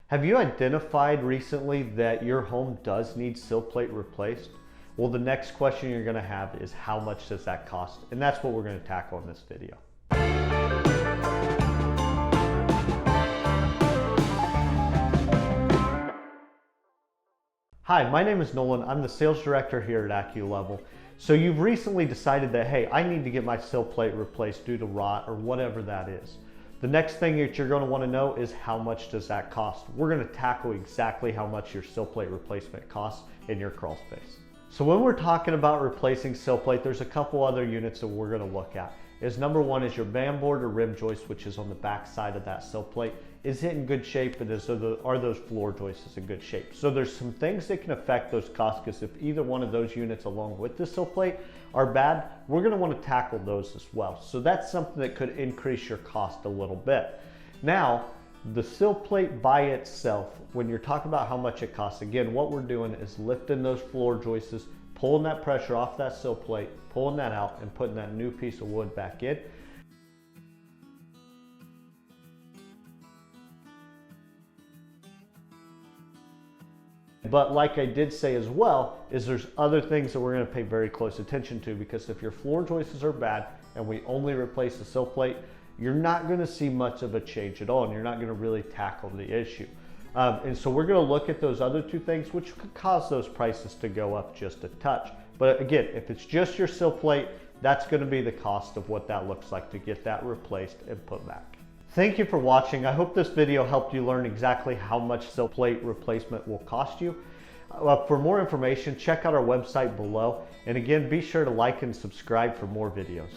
Have you identified recently that your home does need sill plate replaced? Well, the next question you're going to have is how much does that cost? And that's what we're going to tackle in this video. Hi, my name is Nolan. I'm the sales director here at Acculevel. So you've recently decided that, hey, I need to get my sill plate replaced due to rot or whatever that is. The next thing that you're going to want to know is how much does that cost? We're going to tackle exactly how much your sill plate replacement costs in your crawl space. So when we're talking about replacing sill plate, there's a couple other units that we're going to look at. Number one is your band board or rim joist, which is on the back side of that sill plate. Is it in good shape, and are those floor joists in good shape? So there's some things that can affect those costs, because if either one of those units along with the sill plate are bad, we're going to want to tackle those as well. So that's something that could increase your cost a little bit. Now, the sill plate by itself, when you're talking about how much it costs, again, what we're doing is lifting those floor joists, pulling that pressure off that sill plate, pulling that out, and putting that new piece of wood back in. But like I did say as well, is there's other things that we're going to pay very close attention to, because if your floor joists are bad and we only replace the sill plate, you're not going to see much of a change at all, and you're not going to really tackle the issue. And so we're going to look at those other two things, which could cause those prices to go up just a touch. But again, if it's just your sill plate, that's going to be the cost of what that looks like to get that replaced and put back. Thank you for watching. I hope this video helped you learn exactly how much sill plate replacement will cost you. For more information, check out our website below. And again, be sure to like and subscribe for more videos.